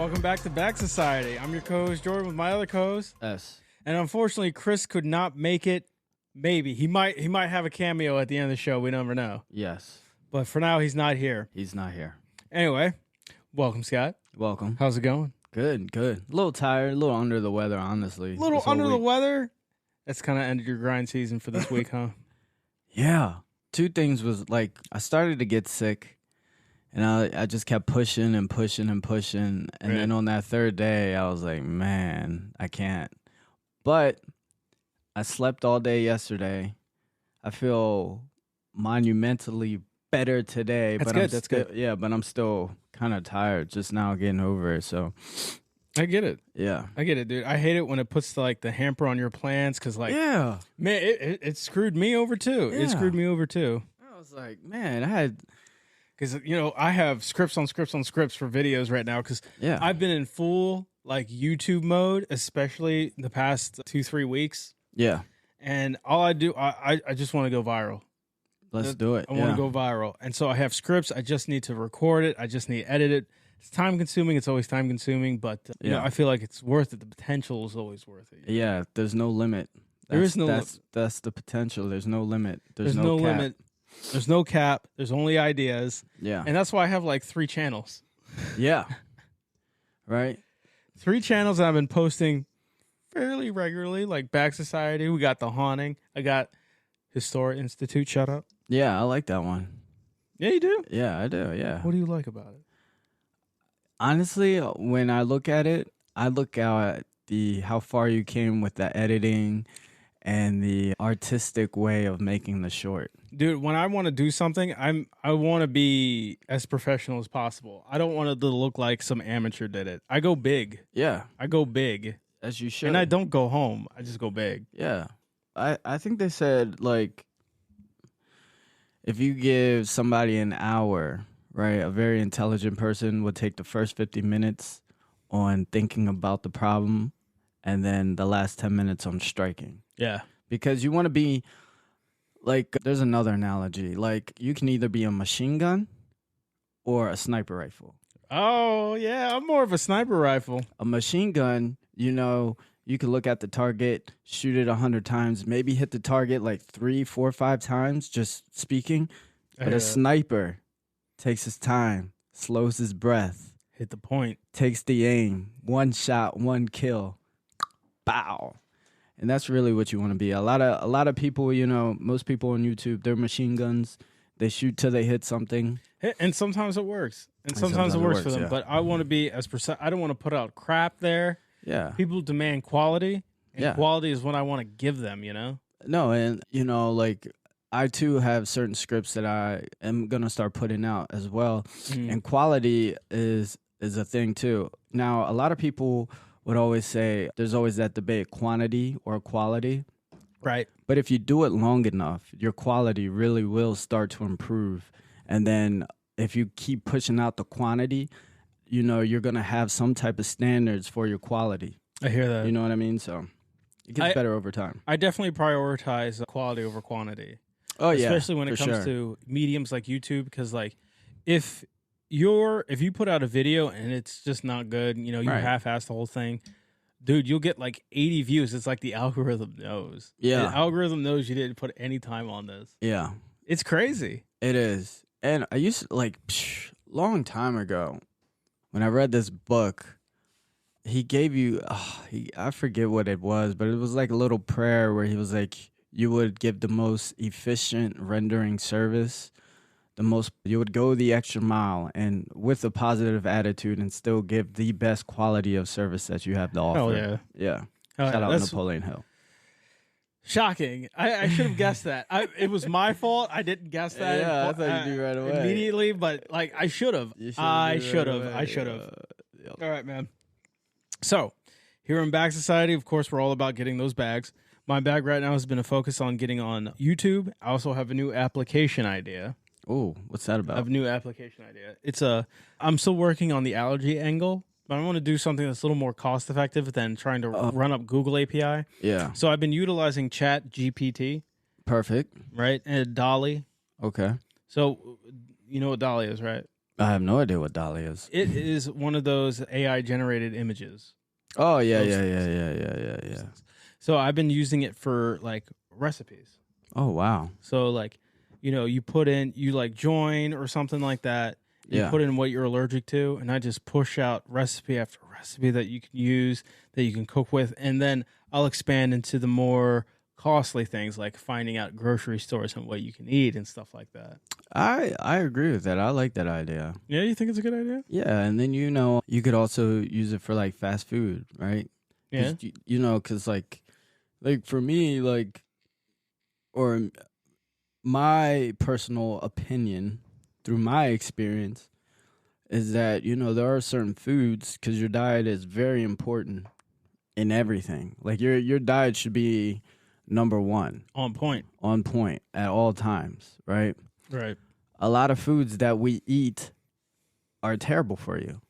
welcome back to Back Society. I'm your co-host Jordan with my other co-host. S. And unfortunately, Chris could not make it. Maybe he might have a cameo at the end of the show. We never know. Yes. But for now, he's not here. He's not here. Anyway, welcome, Scott. Welcome. How's it going? Good, good. A little tired, a little under the weather, honestly. A little under the weather? That's kind of ended your grind season for this week, huh? Yeah. Two things was like, I started to get sick, and I just kept pushing and pushing and pushing. And then on that third day, I was like, man, I can't. But I slept all day yesterday. I feel monumentally better today. That's but good. I'm That's still, good. Yeah, but I'm still kind of tired just now getting over it. So I get it. yeah. I get it, dude. I hate it when it puts like the hamper on your plans because, like, Yeah. man, it screwed me over too. Yeah. It screwed me over too. I was like, man, I had. Because, you know, I have scripts on scripts on scripts for videos right now because Yeah. I've been in full, like, YouTube mode, especially the past 2-3 weeks. Yeah. And all I do, I just want to go viral. Let's do it. I want to go viral. And so I have scripts. I just need to record it. I just need to edit it. It's time consuming. It's always time consuming. But, you know, I feel like it's worth it. The potential is always worth it. Yeah. There's no limit. There is no limit. That's the potential. There's no limit. There's no cap. limit. There's no cap. There's only ideas. Yeah. And that's why I have like 3 channels. Yeah. Right? 3 channels that I've been posting fairly regularly, like Back Society. We got The Haunting. I got Historic Institute. Shut up. Yeah. I like that one. Yeah, you do? Yeah, I do. Yeah. What do you like about it? Honestly, when I look at it, I look at how far you came with the editing and the artistic way of making the short. Dude, when I want to do something, I want to be as professional as possible. I don't want it to look like some amateur did it. I go big. Yeah. I go big. As you should. And I don't go home. I just go big. Yeah. I think they said, like, if you give somebody an hour, right, a very intelligent person would take the first 50 minutes on thinking about the problem and then the last 10 minutes on striking. Yeah. Because you want to be, like, there's another analogy. Like, you can either be a machine gun or a sniper rifle. Oh, yeah. I'm more of a sniper rifle. A machine gun, you know, you can look at the target, shoot it 100 times, maybe hit the target like 3, 4, 5 times, just speaking. But a sniper takes his time, slows his breath, hit the point, takes the aim, 1 shot, 1 kill, bow. And that's really what you want to be. A lot of people, you know, most people on YouTube, they're machine guns. They shoot till they hit something. And sometimes it works. And sometimes it works for them. Yeah. But I want to be as I don't want to put out crap there. Yeah. People demand quality. And Yeah. quality is what I want to give them, you know? No, and, you know, like, I, too, have certain scripts that I am going to start putting out as well. And quality is a thing, too. Now, a lot of people would always say there's always that debate, quantity or quality. Right. But if you do it long enough, your quality really will start to improve. And then if you keep pushing out the quantity, you know, you're going to have some type of standards for your quality. I hear that. You know what I mean? So it gets better over time. I definitely prioritize quality over quantity. Oh, yeah. Especially when it comes to mediums like YouTube, because, like, if you put out a video and it's just not good, you know, you half-ass the whole thing, dude, you'll get like 80 views. It's like the algorithm knows. Yeah. The algorithm knows you didn't put any time on this. Yeah. It's crazy. It is. And I used to, like, long time ago, when I read this book, he gave you, I forget what it was, but it was like a little prayer where he was like, you would give the most efficient rendering service, you would go the extra mile and with a positive attitude and still give the best quality of service that you have to offer. Hell yeah. Yeah. Hell Shout yeah. out Napoleon Hill. Shocking. I should have guessed that. It was my fault. I didn't guess that. Yeah, I thought you knew right away. Immediately, but like I should have. I should have. Yep. All right, man. So, here in Bag Society, of course, we're all about getting those bags. My bag right now has been a focus on getting on YouTube. I also have a new application idea. Oh, what's that about? I have a new application idea. I'm still working on the allergy angle, but I want to do something that's a little more cost effective than trying to run up Google API. Yeah. So I've been utilizing Chat GPT. Perfect. Right? And Dolly. Okay. So you know what Dolly is, right? I have no idea what Dolly is. It is one of those AI generated images. Oh yeah. So I've been using it for like recipes. Oh wow. So like, you put in, you like join or something like that. You put in what you're allergic to, and I just push out recipe after recipe that you can use, that you can cook with, and then I'll expand into the more costly things like finding out grocery stores and what you can eat and stuff like that. I agree with that. I like that idea. Yeah, you think it's a good idea? Yeah, and then you could also use it for like fast food, right? Yeah. Because like for me, like, or my personal opinion through my experience is that there are certain foods, because your diet is very important in everything. Like your diet should be number one, on point at all times, right? Right. A lot of foods that we eat are terrible for you.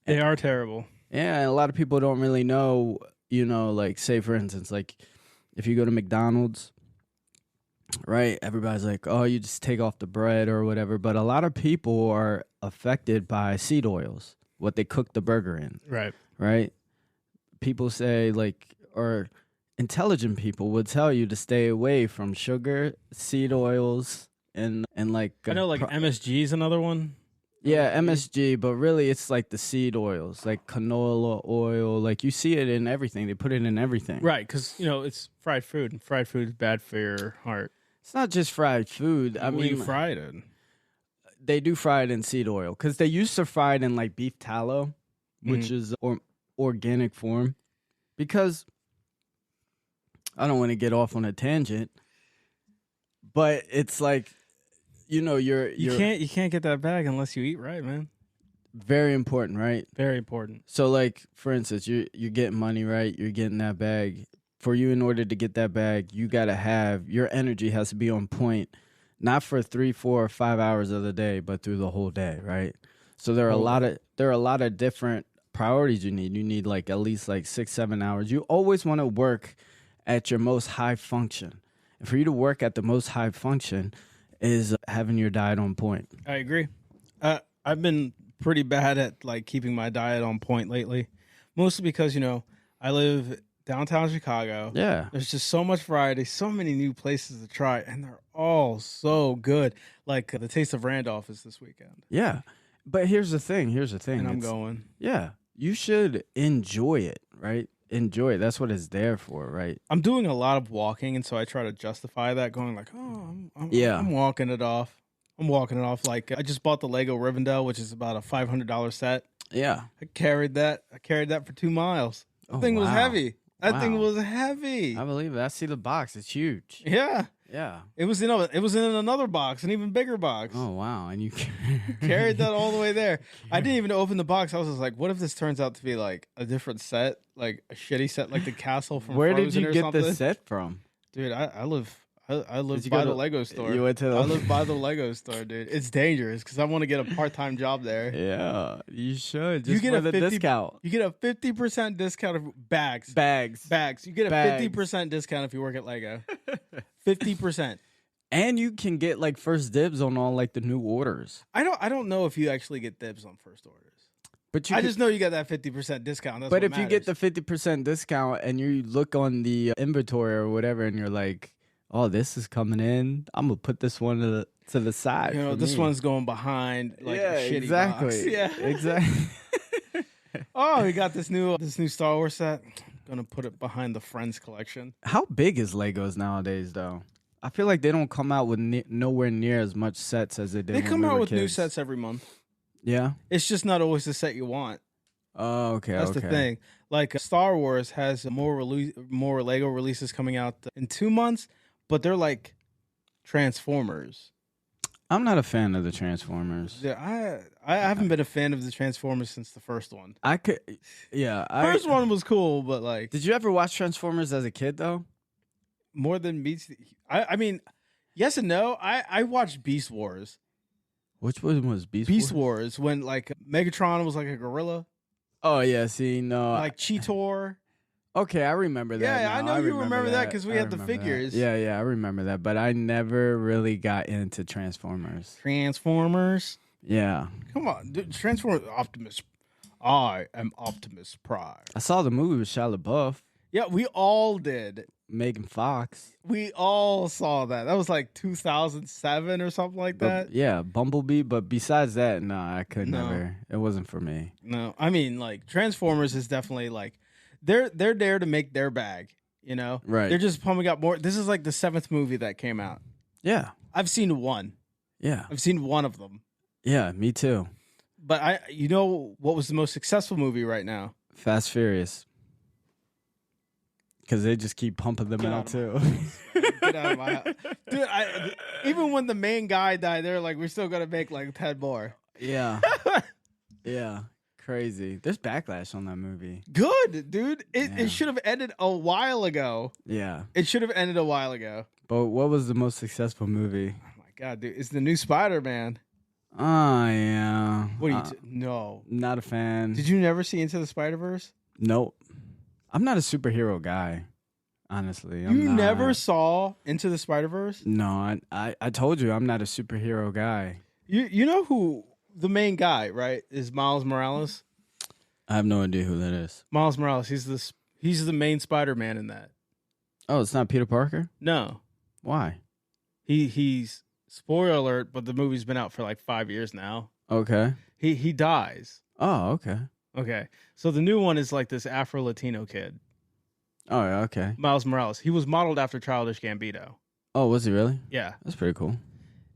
They are terrible. Yeah, and a lot of people don't really know, like, say for instance, like if you go to McDonald's, right? Everybody's like, oh, you just take off the bread or whatever. But a lot of people are affected by seed oils, what they cook the burger in. Right. Right? People say, like, or intelligent people would tell you to stay away from sugar, seed oils, and like... I know, like, MSG is another one. Yeah, MSG, but really it's like the seed oils, like canola oil. Like you see it in everything. They put it in everything. Right, because, it's fried food, and fried food is bad for your heart. It's not just fried food. I mean, you fried it. They do fry it in seed oil because they used to fry it in like beef tallow, which is organic form. Because I don't want to get off on a tangent, but it's like, you can't get that bag unless you eat right, man. Very important, right? Very important. So, like, for instance, you're getting money, right? You're getting that bag. For you, in order to get that bag, you gotta have your energy has to be on point, not for 3, 4, or 5 hours of the day, but through the whole day, right? So there are a lot of different priorities you need. You need like at least like 6, 7 hours. You always want to work at your most high function, and for you to work at the most high function is having your diet on point. I agree. I've been pretty bad at like keeping my diet on point lately, mostly because I live downtown Chicago. Yeah. There's just so much variety, so many new places to try, and they're all so good. Like the Taste of Randolph is this weekend. Yeah. But here's the thing. And I'm going. Yeah. You should enjoy it, right? Enjoy it. That's what it's there for, right? I'm doing a lot of walking, and so I try to justify that, going like, I'm walking it off. Like, I just bought the Lego Rivendell, which is about a $500 set. Yeah. I carried that for 2 miles. That thing was heavy. That thing was heavy. I believe it. I see the box. It's huge. Yeah. Yeah. It was in another box, an even bigger box. Oh, wow. And you carried that all the way there. I didn't even open the box. I was just like, what if this turns out to be like a different set, like a shitty set, like the castle from Where Frozen did you get the set from? Dude, I live by the Lego store. You went to I live by the Lego store, dude. It's dangerous because I want to get a part-time job there. Yeah, you should. Just you get a discount. You get a 50% discount of bags. You get a 50% discount if you work at Lego. 50%. And you can get like first dibs on all like the new orders. I don't know if you actually get dibs on first orders. But just know you got that 50% discount. But if you get the 50% discount and you look on the inventory or whatever, and you're like, oh, this is coming in, I'm gonna put this one to the side. This one's going behind like a shitty box. Yeah, exactly. Oh, we got this new Star Wars set. Gonna put it behind the Friends collection. How big is Legos nowadays, though? I feel like they don't come out with nowhere near as much sets as they did. They come out with kids. new sets every month. Yeah, it's just not always the set you want. Oh, okay. That's the thing. Like Star Wars has more Lego releases coming out in 2 months, but they're like Transformers. I'm not a fan of the Transformers. Yeah, I haven't been a fan of the Transformers since the first one. First one was cool, but like, did you ever watch Transformers as a kid though? More than meets. I mean, yes and no. I watched Beast Wars. Which one was Beast Wars? When like Megatron was like a gorilla. Oh yeah, see, no, like Cheetor. Okay, I remember that. Yeah, I know you remember that because we had the figures. Yeah, I remember that, but I never really got into Transformers. Yeah. Come on, dude, Transformers Optimus. I am Optimus Prime. I saw the movie with Shia LaBeouf, Yeah, we all did. Megan Fox. We all saw that. That was like 2007 or something like that. Yeah, Bumblebee. But besides that, no, I could No. never. It wasn't for me. No, I mean, like Transformers is definitely like they're there to make their bag. You know, Right. They're just pumping out more. This is like the 7th movie that came out. Yeah. I've seen one. Yeah. I've seen one of them. Yeah, me too. But you know what was the most successful movie right now? Fast Furious. Because they just keep pumping them out too. Get out of my house. Dude, even when the main guy died, they're like, we're still going to make like 10 more. Yeah. Yeah. Crazy. There's backlash on that movie. Good, dude. It should have ended a while ago. Yeah. It should have ended a while ago. But what was the most successful movie? Oh my God, dude. It's the new Spider-Man. Oh, yeah. What are you... No. Not a fan. Did you never see Into the Spider-Verse? Nope. I'm not a superhero guy, honestly. You never saw Into the Spider-Verse? No, I told you I'm not a superhero guy. You know who the main guy, right, is Miles Morales? I have no idea who that is. Miles Morales. He's the main Spider-Man in that. Oh, it's not Peter Parker? No. Why? He's spoiler alert, but the movie's been out for like 5 years now. Okay. He dies. Oh, okay. Okay. So the new one is like this Afro-Latino kid. Oh, yeah, okay. Miles Morales. He was modeled after Childish Gambino. Oh, was he really? Yeah. That's pretty cool.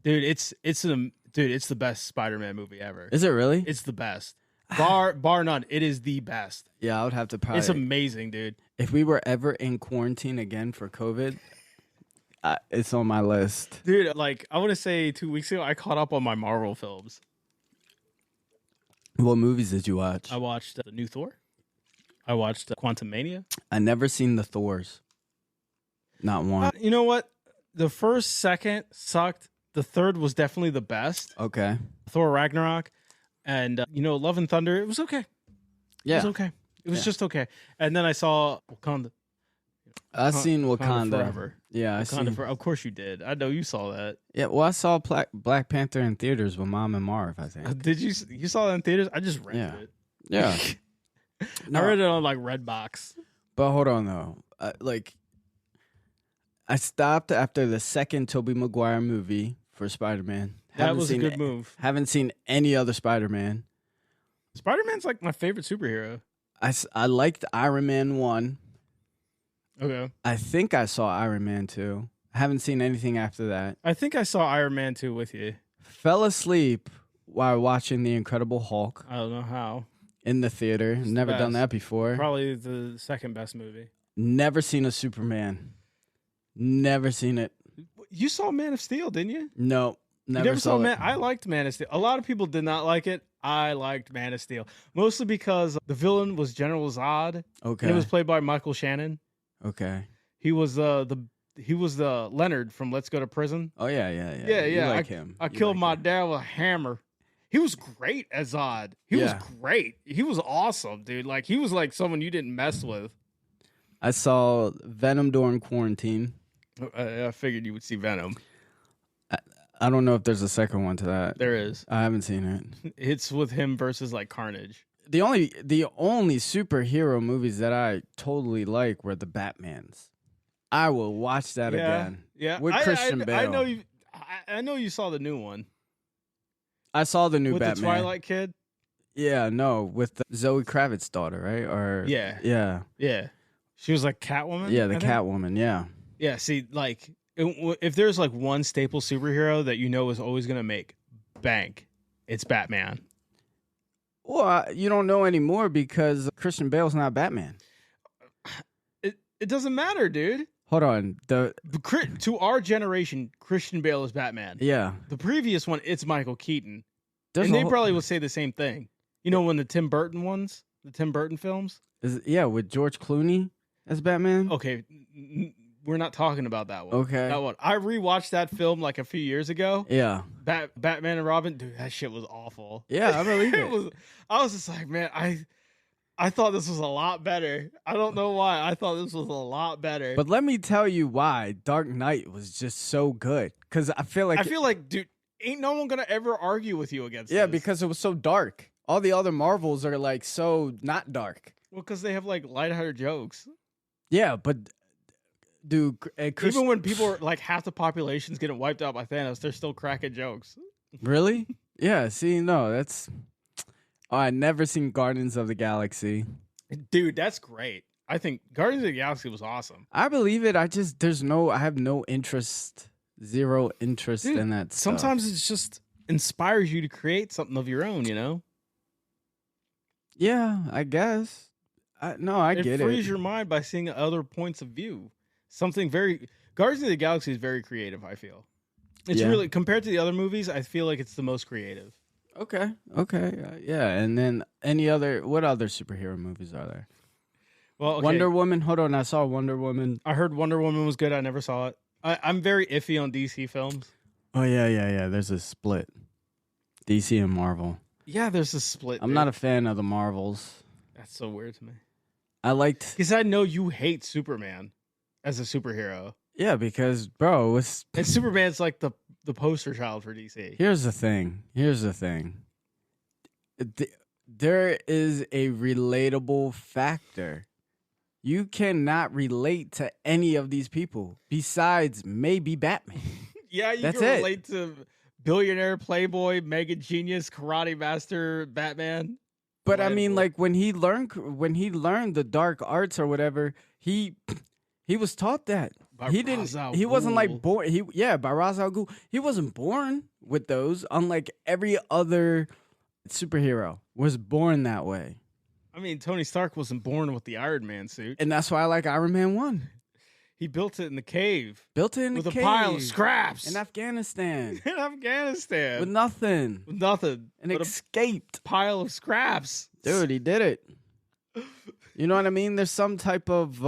Dude, it's the best Spider-Man movie ever. Is it really? It's the best. Bar none. It is the best. Yeah, I would have to probably. It's amazing, dude. If we were ever in quarantine again for COVID, it's on my list. Dude, like I want to say 2 weeks ago, I caught up on my Marvel films. What movies did you watch? I watched the new Thor. I watched Quantum Mania. I never seen the Thors. Not one. You know what? The first, second sucked. The third was definitely the best. Okay. Thor Ragnarok. And, Love and Thunder. It was okay. Yeah. It was okay. It was just okay. And then I saw Wakanda. I've seen Wakanda. Forever. Yeah, Of course you did. I know you saw that. Yeah, well, I saw Black Panther in theaters with Mom and Marv, I think. Did you? You saw that in theaters? I just rented it. Yeah. I read it on like Redbox. But hold on, though. I stopped after the second Tobey Maguire movie for Spider-Man. That was a good move. Haven't seen any other Spider-Man. Spider-Man's like my favorite superhero. I liked Iron Man 1. Okay. I think I saw Iron Man 2. I haven't seen anything after that. I think I saw Iron Man 2 with you. Fell asleep while watching The Incredible Hulk I don't know how. in the theater. Never done that before. Probably the second best movie. Never seen a Superman. Never seen it. You saw Man of Steel, didn't you? No, never, You never saw it. Man. I liked Man of Steel. A lot of people did not like it. I liked Man of Steel mostly because the villain was General Zod. Okay. And it was played by Michael Shannon. Okay. He was the Leonard from Let's Go to Prison. Oh yeah. Yeah. You like him. I killed my dad with a hammer. He was great as Zod. He was great. He was awesome, dude. Like he was like someone you didn't mess with. I saw Venom during quarantine. I figured you would see Venom. I don't know if there's a second one to that. There is. I haven't seen it. It's with him versus like Carnage. The only superhero movies that I totally like were the Batmans. I will watch that again. Yeah, with Christian Bale. I know you saw the new one. I saw the new with Batman. The Twilight kid. Yeah, no, with Zoe Kravitz's daughter, right? Or yeah. She was like Catwoman. Yeah, the Catwoman. Yeah. Yeah. See, like if there's like one staple superhero that you know is always gonna make bank, it's Batman. Well, you don't know anymore because Christian Bale's not Batman. It doesn't matter, dude. Hold on. To our generation, Christian Bale is Batman. Yeah. The previous one, it's Michael Keaton. And they probably will say the same thing. You know, when the Tim Burton films? With George Clooney as Batman? Okay, we're not talking about that one. Okay. That one. I rewatched that film like a few years ago. Yeah. Batman and Robin, dude, that shit was awful. Yeah, I believe it. I was just like, man, I thought this was a lot better. I don't know why. I thought this was a lot better. But let me tell you why Dark Knight was just so good. Because I feel like, dude, ain't no one gonna ever argue with you against Yeah, this. because it was so dark. All the other Marvels are like so not dark. Well, because they have like lighthearted jokes. Yeah, but dude, Even when people are like half the population's getting wiped out by Thanos, they're still cracking jokes. Really? Yeah. See, no, that's. Oh, I never seen Guardians of the Galaxy. Dude, that's great. I think Guardians of the Galaxy was awesome. I believe it. I have no interest, zero interest in that stuff. Sometimes it just inspires you to create something of your own, you know? Yeah, I guess. I get it. It frees your mind by seeing other points of view. Guardians of the Galaxy is very creative, I feel. It's really, compared to the other movies, I feel like it's the most creative. Okay. Yeah, and then what other superhero movies are there? Well, okay. Wonder Woman. Hold on, I saw Wonder Woman. I heard Wonder Woman was good. I never saw it. I'm very iffy on DC films. Oh yeah. There's a split. DC and Marvel. Yeah, there's a split. I'm not a fan of the Marvels. That's so weird to me. I liked because I know you hate Superman as a superhero. Yeah, because bro, and Superman's like the poster child for DC. Here's the thing. There is a relatable factor. You cannot relate to any of these people besides maybe Batman. Yeah, you can relate to billionaire, playboy, mega genius, karate master, Batman. But I mean, like when he learned the dark arts or whatever, he was taught that. He wasn't like born. By Ra's al Ghul. He wasn't born with those. Unlike every other superhero was born that way. I mean, Tony Stark wasn't born with the Iron Man suit, and that's why I like Iron Man 1. He built it in the cave. With a pile of scraps in Afghanistan. With nothing. And escaped. Pile of scraps. Dude, he did it. You know what I mean? There's some type of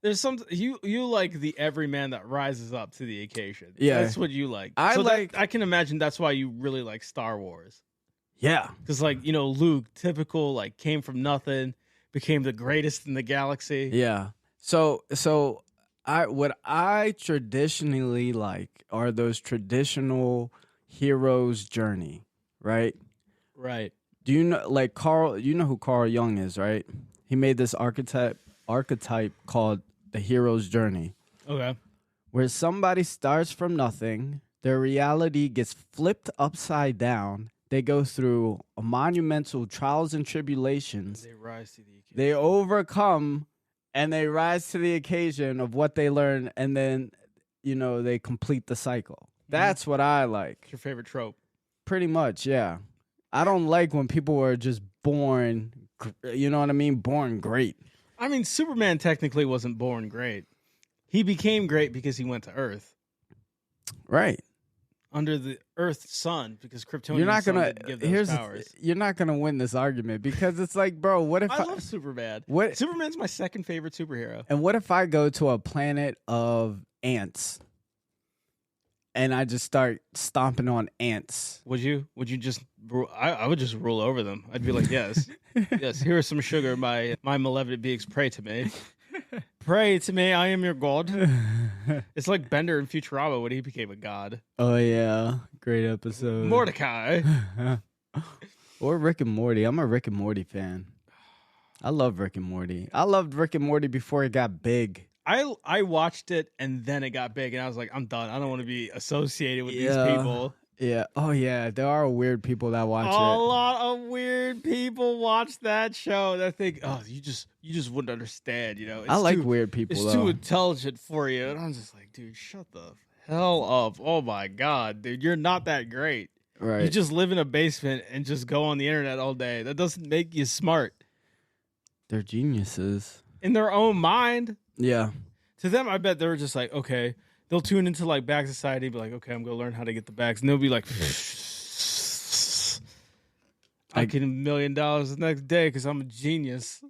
you like the everyman that rises up to the occasion. Yeah. That's what you like. I can imagine that's why you really like Star Wars. Yeah. Because Luke, typical, like came from nothing, became the greatest in the galaxy. Yeah. So what I traditionally like are those traditional heroes' journey, right? Right. Do you know, like Carl? You know who Carl Jung is, right? He made this archetype called the hero's journey. Okay. Where somebody starts from nothing, their reality gets flipped upside down. They go through a monumental trials and tribulations. They rise to the occasion. They overcome. And they rise to the occasion of what they learn, and then, they complete the cycle. That's what I like. What's your favorite trope? Pretty much, yeah. I don't like when people are just born, you know what I mean? Born great. I mean, Superman technically wasn't born great. He became great because he went to Earth. Right. Under the Earth's sun, because Kryptonian sun didn't give those powers. You're not gonna win this argument because it's like, bro, what if I love Superman? Superman's my second favorite superhero. And what if I go to a planet of ants and I just start stomping on ants? Would you just? I would just rule over them. I'd be like, yes, yes. Here is some sugar. My malevolent beings, pray to me. Pray to me, I am your god. It's like Bender in Futurama when he became a god. Oh yeah, great episode. Mordecai. Or Rick and Morty. I'm a Rick and Morty fan. I love Rick and Morty. I loved Rick and Morty before it got big. I watched it and then it got big and I was like, I'm done. I don't want to be associated with these people. Yeah. Oh yeah. There are weird people that watch it. A lot of weird people watch that show that think, oh, you just wouldn't understand, I like weird people. It's too intelligent for you. And I'm just like, dude, shut the hell up. Oh my God, dude, you're not that great. Right. You just live in a basement and just go on the internet all day. That doesn't make you smart. They're geniuses. In their own mind. Yeah. To them, I bet they're just like, okay. They'll tune into like Bag Society, be like, okay, I'm gonna learn how to get the bags, and they'll be like, I get $1 million the next day because I'm a genius.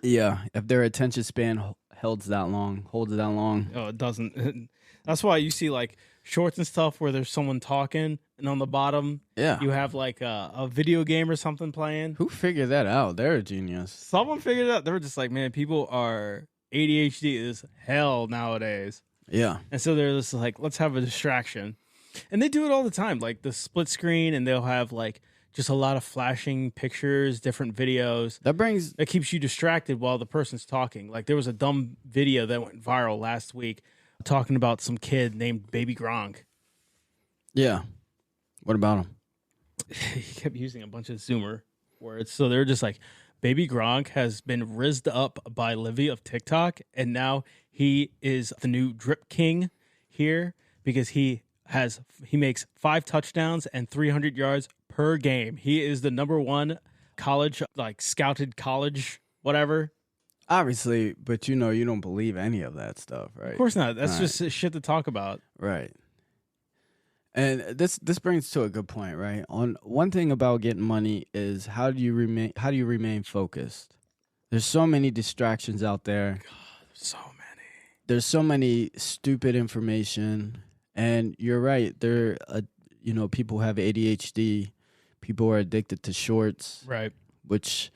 Yeah, if their attention span holds that long. Oh, it doesn't. That's why you see like shorts and stuff where there's someone talking, and on the bottom, you have like a video game or something playing. Who figured that out? They're a genius. Someone figured it out. They were just like, man, people are ADHD is hell nowadays. Yeah. And so they're just like, let's have a distraction. And they do it all the time, like the split screen, and they'll have like just a lot of flashing pictures, different videos. That keeps you distracted while the person's talking. Like there was a dumb video that went viral last week talking about some kid named Baby Gronk. Yeah. What about him? He kept using a bunch of Zoomer words. So they're just like, Baby Gronk has been rizzed up by Livy of TikTok, and now he is the new drip king here because he makes 5 touchdowns and 300 yards per game. He is the number one college, like scouted college, whatever. Obviously, but you don't believe any of that stuff, right? Of course not. That's just shit to talk about. Right. And this brings to a good point, right? On one thing about getting money is how do you remain focused? There's so many distractions out there. God, so many. There's so many stupid information, and you're right. People have ADHD. People are addicted to shorts, right? Which,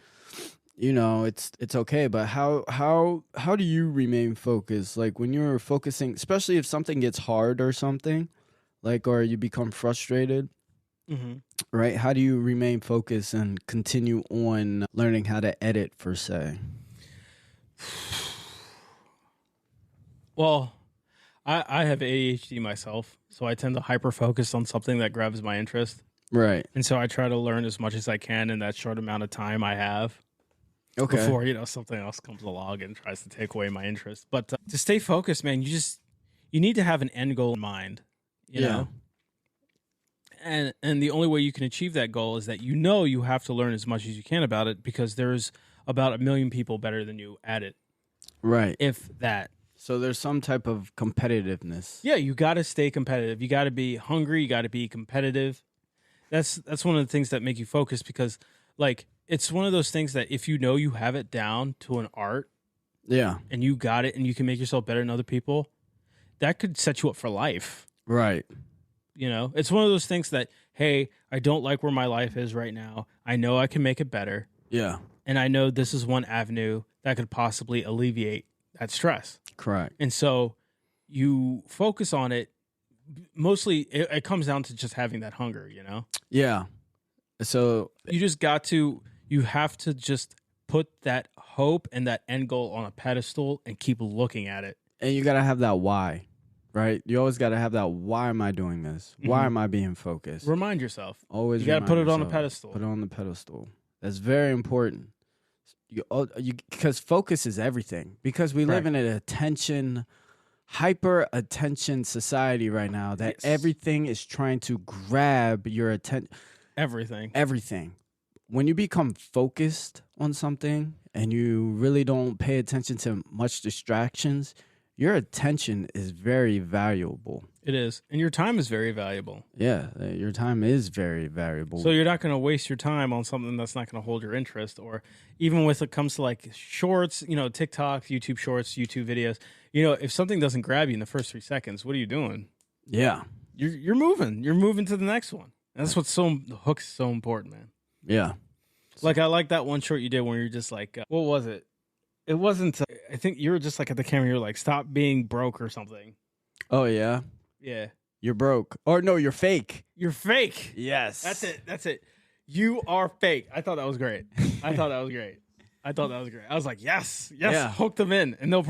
it's okay. But how do you remain focused? Like when you're focusing, especially if something gets hard or something. Or you become frustrated, right? How do you remain focused and continue on learning how to edit, per se? Well, I have ADHD myself, so I tend to hyper-focus on something that grabs my interest. Right. And so I try to learn as much as I can in that short amount of time I have. Okay. Before, something else comes along and tries to take away my interest. But to stay focused, man, you need to have an end goal in mind. You know, and the only way you can achieve that goal is that you have to learn as much as you can about it because there's about 1 million people better than you at it. Right. If that. So there's some type of competitiveness. Yeah, you got to stay competitive. You got to be hungry. You got to be competitive. That's one of the things that make you focus because, it's one of those things that if you have it down to an art, and you got it, and you can make yourself better than other people, that could set you up for life. Right. It's one of those things that, hey, I don't like where my life is right now. I know I can make it better. Yeah. And I know this is one avenue that could possibly alleviate that stress. Correct. And so you focus on it. Mostly it comes down to just having that hunger, Yeah. So you have to just put that hope and that end goal on a pedestal and keep looking at it. And you got to have that why. Right? You always got to have that, why am I doing this? Why am I being focused? Remind yourself. Always. You got to put it on a pedestal. Put it on the pedestal. That's very important. Because focus is everything. Because we live in an hyper attention society right now that everything is trying to grab your attention. Everything. When you become focused on something and you really don't pay attention to much distractions, your attention is very valuable. It is. And your time is very valuable. Yeah, your time is very valuable. So you're not going to waste your time on something that's not going to hold your interest. Or even when it comes to shorts, TikTok, YouTube shorts, YouTube videos, if something doesn't grab you in the first 3 seconds, what are you doing? Yeah. You're moving. You're moving to the next one. And that's what's the hook's so important, man. Yeah. I like that one short you did when you're just what was it? It wasn't, I think you were just at the camera, you're like, stop being broke or something. Oh, yeah? Yeah. You're broke. Or no, you're fake. You're fake. Yes. That's it. You are fake. I thought that was great. I was like, yes, hook them in. And the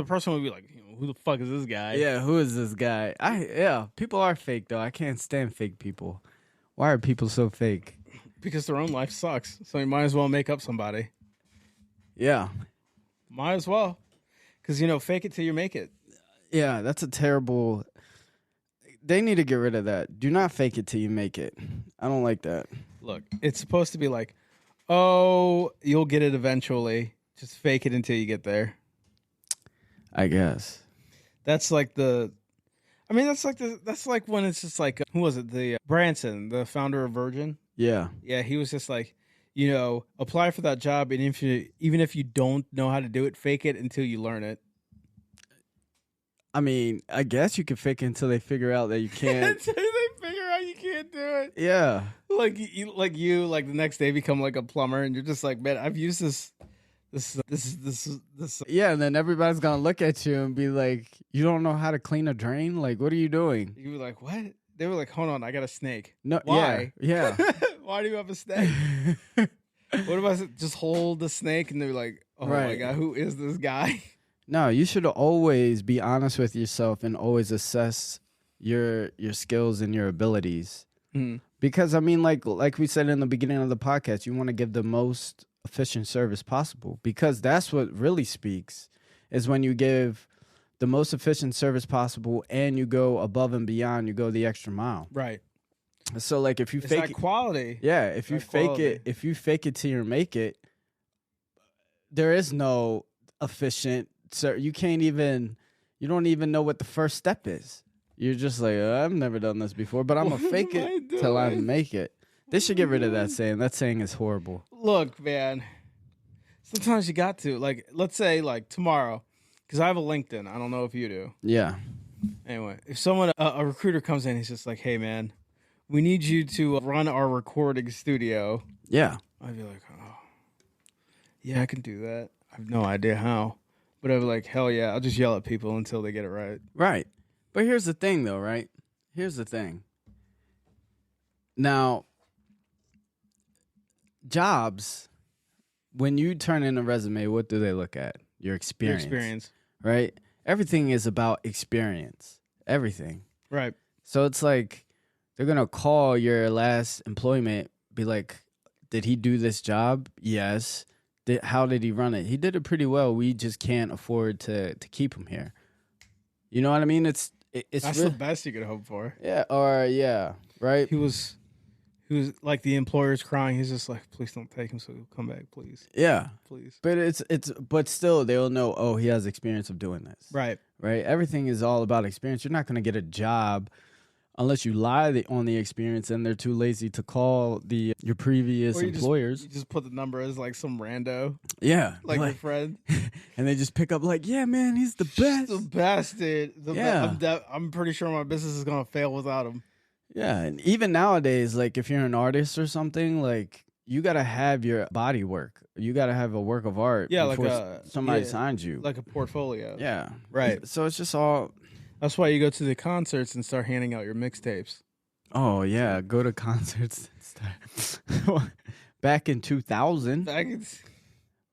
person would be like, who the fuck is this guy? Yeah, who is this guy? People are fake, though. I can't stand fake people. Why are people so fake? Because their own life sucks. So you might as well make up somebody. Yeah. Might as well. Because, fake it till you make it. Yeah, that's a terrible... They need to get rid of that. Do not fake it till you make it. I don't like that. Look, it's supposed to be like, oh, you'll get it eventually. Just fake it until you get there. I guess. That's like that's like when it's just like, who was it? The Branson, the founder of Virgin. Yeah. Yeah, he was just like, apply for that job, and even if you don't know how to do it, fake it until you learn it. I mean, I guess you can fake it until they figure out that you can't. Until they figure out you can't do it. Yeah. Like the next day become like a plumber, and you're just like, man, I've used this. Yeah, and then everybody's gonna look at you and be like, "You don't know how to clean a drain? Like, what are you doing?" You're like, "What?" They were like, hold on, I got a snake. No, why? Yeah. Why do you have a snake? What if I just hold the snake and they're like, oh my God, who is this guy? No, you should always be honest with yourself and always assess your skills and your abilities. Because I mean, like we said in the beginning of the podcast, you want to give the most efficient service possible, because that's what really speaks, is when you give the most efficient service possible and you go above and beyond, you go the extra mile. Right. So like if you it's fake that quality. Yeah, if you fake it till you make it, there is no efficient. So you don't even know what the first step is. You're just like, I've never done this before, but I'm going to fake it till I make it. They should get rid of that saying. That saying is horrible. Look, man, sometimes you got to. Like, let's say, like, tomorrow, because I have a LinkedIn. I don't know if you do. Yeah. Anyway, if someone, a recruiter comes in, he's just like, hey, man, we need you to run our recording studio. Yeah. I'd be like, oh, yeah, I can do that. I have no idea how. But I'd be like, hell yeah, I'll just yell at people until they get it right. Right. But here's the thing, though, right? Here's the thing. Now, jobs, when you turn in a resume, what do they look at? Your experience. Your experience. Right? Everything is about experience. Everything. Right. So it's like they're going to call your last employment, be like, did he do this job? Yes. How did he run it? He did it pretty well. We just can't afford to keep him here. You know what I mean? It's that's the best you could hope for. Yeah, right. He was like, the employer's crying. He's just like, please don't take him, so he'll come back, please. Yeah, please. But but still they'll know. Oh, he has experience of doing this. Right. Everything is all about experience. You're not going to get a job unless you lie on the experience, and they're too lazy to call your previous employers. You just put the number as like some rando. Yeah, like your friend, and they just pick up like, yeah, man, he's the best. The best, dude. I'm pretty sure my business is gonna fail without him. Yeah, and even nowadays, like if you're an artist or something, like you gotta have your body work. You gotta have a work of art. Yeah, before somebody signs you, like a portfolio. Yeah, right. So it's just all. That's why you go to the concerts and start handing out your mixtapes. Oh yeah, go to concerts. Back in 2000.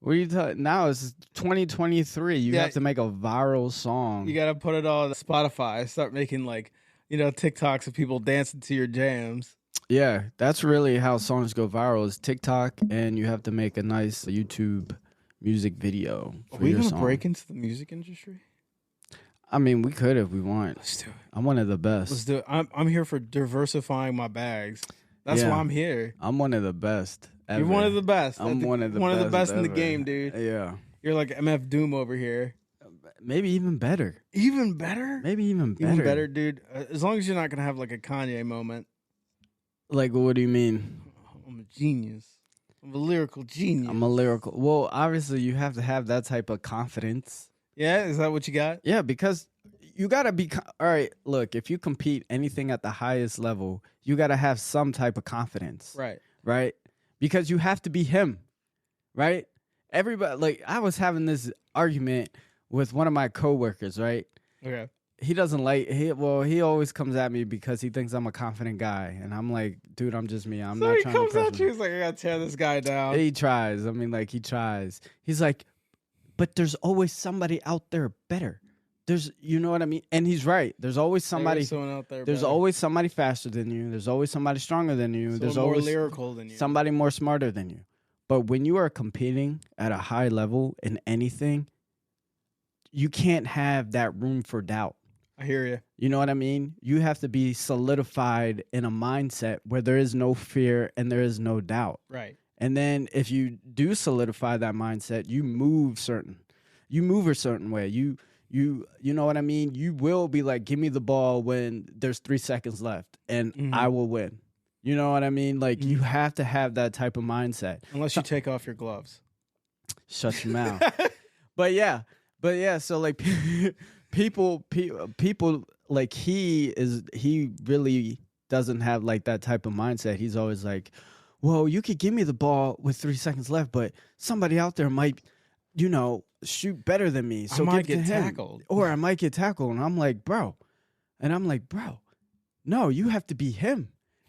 What are you talking? Now it's 2023. You have to make a viral song. You gotta put it on Spotify. Start making TikToks of people dancing to your jams. Yeah, that's really how songs go viral. Is TikTok, and you have to make a nice YouTube music video. Are we gonna break into the music industry? I mean, we could if we want. Let's do it. I'm one of the best. Let's do it. I'm here for diversifying my bags. That's why I'm here. I'm one of the best ever. You're one of the best. I'm one of the best in the game, dude. Yeah. You're like MF Doom over here. Maybe even better. Even better? Maybe even better. Even better, dude. As long as you're not going to have like a Kanye moment. Like, what do you mean? I'm a genius. I'm a lyrical genius. Well, obviously, you have to have that type of confidence. Yeah? Is that what you got? Yeah, because you got to be... All right, look, if you compete anything at the highest level, you got to have some type of confidence. Right. Right? Because you have to be him. Right? Everybody... Like, I was having this argument with one of my coworkers, right? Okay. He doesn't like... He always comes at me because he thinks I'm a confident guy. And I'm like, dude, I'm just me. I'm not trying to... So he comes at you, he's like, I got to tear this guy down. He tries. I mean, like, he tries. He's like... But there's always somebody out there better. You know what I mean? And he's right. There's always somebody. There's someone out there. There's always somebody faster than you. There's always somebody stronger than you. Someone there's more always lyrical than you. Somebody more smarter than you. But when you are competing at a high level in anything, you can't have that room for doubt. I hear you. You know what I mean? You have to be solidified in a mindset where there is no fear and there is no doubt. Right. And then if you do solidify that mindset, you move a certain way. You know what I mean? You will be like, give me the ball when there's 3 seconds left and I will win. You know what I mean? Like you have to have that type of mindset. Unless you take off your gloves. Shut your mouth. But yeah. So like people like he really doesn't have like that type of mindset. He's always like, well, you could give me the ball with 3 seconds left, but somebody out there might, shoot better than me. So I might get tackled. Or I might get tackled. And I'm like, bro. No, you have to be him.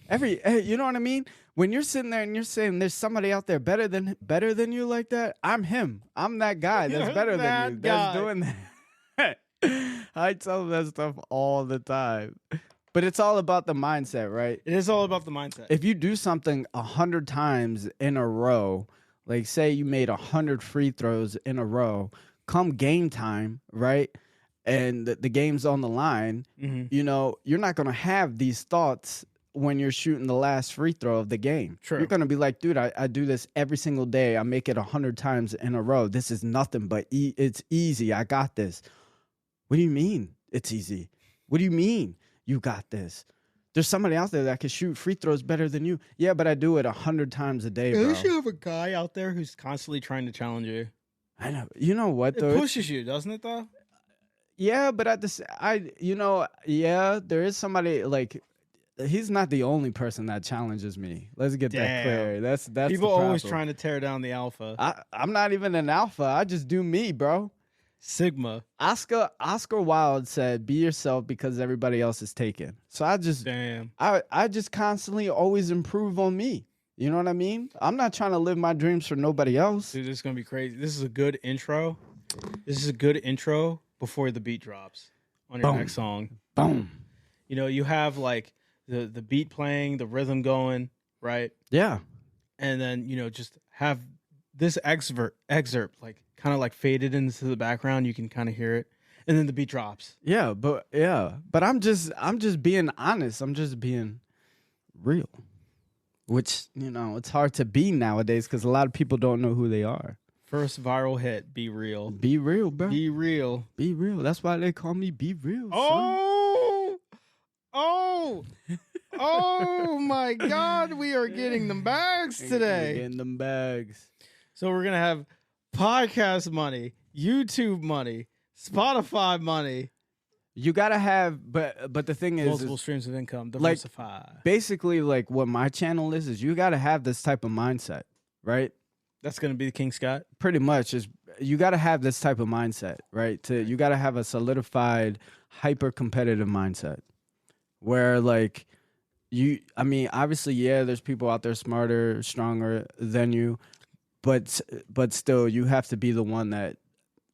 You know what I mean? When you're sitting there and you're saying there's somebody out there better than you like that, I'm him. I'm that guy that's better than you. That's doing that. I tell them that stuff all the time. But it's all about the mindset, right? It is all about the mindset. If you do something 100 times in a row, like say you made 100 free throws in a row, come game time, right? And the game's on the line, you know, you're not going to have these thoughts when you're shooting the last free throw of the game. True. You're going to be like, dude, I do this every single day. I make it 100 times in a row. This is nothing but it's easy. I got this. What do you mean it's easy? What do you mean you got this? There's somebody out there that can shoot free throws better than you. Yeah, but I do it 100 times a day, bro. You should have a guy out there who's constantly trying to challenge you. I know. You know what, though? It pushes you, doesn't it, though? Yeah, but there is somebody, like, he's not the only person that challenges me. Let's get that clear. That's people always trying to tear down the alpha. I'm not even an alpha. I just do me, bro. Sigma. Oscar Wilde said, "Be yourself because everybody else is taken." So I just constantly always improve on me. You know what I mean? I'm not trying to live my dreams for nobody else. Dude, this is gonna be crazy. This is a good intro. This is a good intro before the beat drops on your next song. Boom. You know, you have like the beat playing, the rhythm going, right? Yeah. And then, you know, just have this excerpt like kind of like faded into the background. You can kind of hear it. And then the beat drops. Yeah, but I'm just being honest. I'm just being real. Which, you know, it's hard to be nowadays because a lot of people don't know who they are. First viral hit, Be Real. Be real, bro. Be real. Be real. That's why they call me Be Real. Oh my God. We are getting them bags today. Getting them bags. So we're going to have podcast money, YouTube money, Spotify money. You got to have, but the thing is, multiple streams of income, diversify. Like, basically, like what my channel is you got to have this type of mindset, right? That's going to be the King Scott? Pretty much. You got to have this type of mindset, right? You got to have a solidified, hyper-competitive mindset where, like, obviously, yeah, there's people out there smarter, stronger than you, but still, you have to be the one that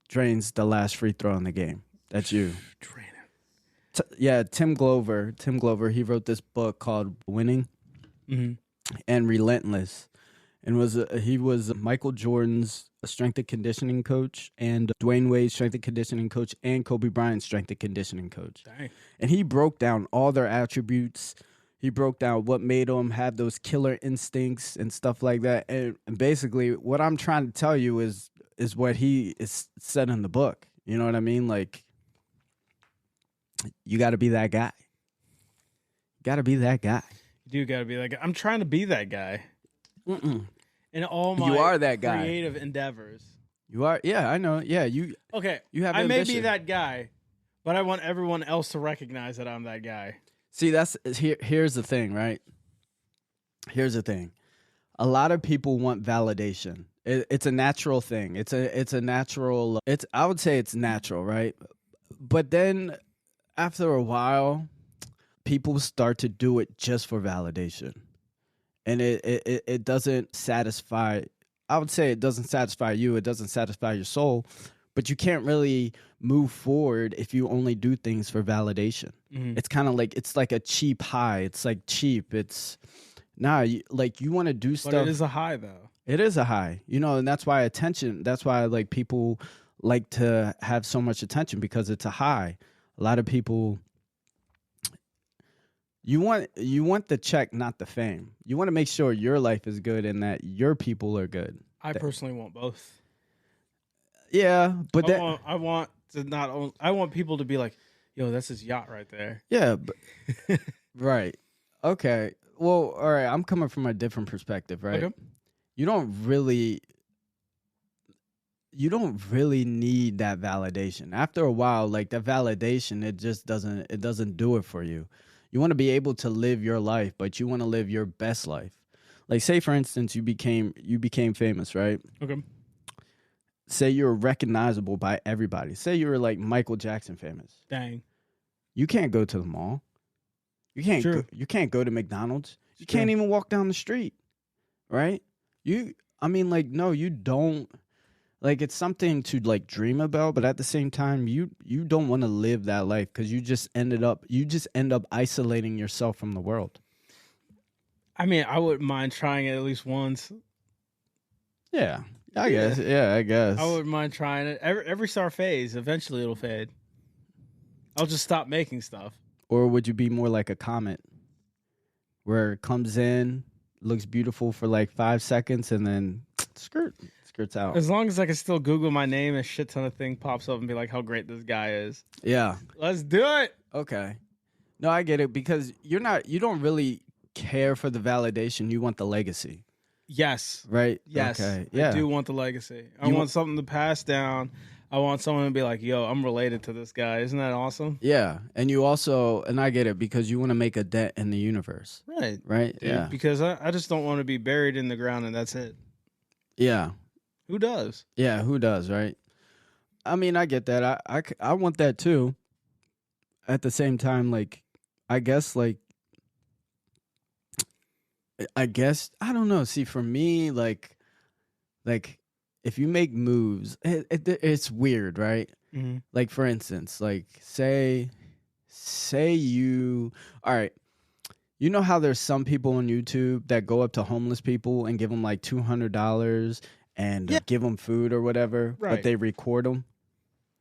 drains the last free throw in the game. That's you. Drain it. Tim Glover, he wrote this book called Winning and Relentless. And he was Michael Jordan's strength and conditioning coach and Dwayne Wade's strength and conditioning coach and Kobe Bryant's strength and conditioning coach. Dang. And he broke down all their attributes. He broke down what made them have those killer instincts and stuff like that. And basically, what I'm trying to tell you is what he is said in the book. You know what I mean? Like, you got to be that guy. Got to be that guy. You do got to be that guy. I'm trying to be that guy. In all my you are that guy. Creative endeavors. You are, yeah, I know. Yeah, you. Okay, you have. I ambition. may be that guy, but I want everyone else to recognize that I'm that guy. See, here's the thing, right? Here's the thing. A lot of people want validation. It's a natural thing. It's a natural. I would say it's natural, right? But then after a while, people start to do it just for validation. And it doesn't satisfy, I would say it doesn't satisfy you. It doesn't satisfy your soul. But you can't really move forward if you only do things for validation. It's kind of like, it's like a cheap high. It's like cheap. It's, you want to do stuff. But it is a high, though. It is a high. You know, and that's why like people like to have so much attention because it's a high. A lot of people... You want the check, not the fame. You want to make sure your life is good and that your people are good. I personally want both. Yeah, but I want people to be like, yo, that's his yacht right there. Yeah, but right. Okay. Well, all right. I'm coming from a different perspective, right? Okay. You don't really need that validation. After a while, like that validation, it doesn't do it for you. You want to be able to live your life, but you want to live your best life. Like, say, for instance, you became famous, right? Okay. Say you're recognizable by everybody. Say you were like Michael Jackson famous. Dang. You can't go to the mall. You can't go to McDonald's. You can't even walk down the street, right? No, you don't. Like, it's something to like dream about, but at the same time, you don't want to live that life because you just end up isolating yourself from the world. I mean, I wouldn't mind trying it at least once. Yeah, I guess. Yeah, I guess. I wouldn't mind trying it. Every star fades. Eventually, it'll fade. I'll just stop making stuff. Or would you be more like a comet, where it comes in, looks beautiful for like 5 seconds, and then skirts out? As long as I can still Google my name, a shit ton of thing pops up and be like, how great this guy is. Yeah. Let's do it. Okay. No, I get it, because you don't really care for the validation. You want the legacy. Yes. Right? Yes. Okay. Yeah. I do want the legacy. I want something to pass down. I want someone to be like, yo, I'm related to this guy. Isn't that awesome? Yeah. And you also, and I get it, because you want to make a dent in the universe. Right. Right? Dude, yeah. Because I just don't want to be buried in the ground and that's it. Yeah. Who does? Yeah, who does, right? I mean, I get that. I want that too. At the same time, like, I guess, I don't know. See, for me, like if you make moves, it's weird, right? Mm-hmm. Like, for instance, like say you, all right, you know how there's some people on YouTube that go up to homeless people and give them like $200 and give them food or whatever, right. but they record them.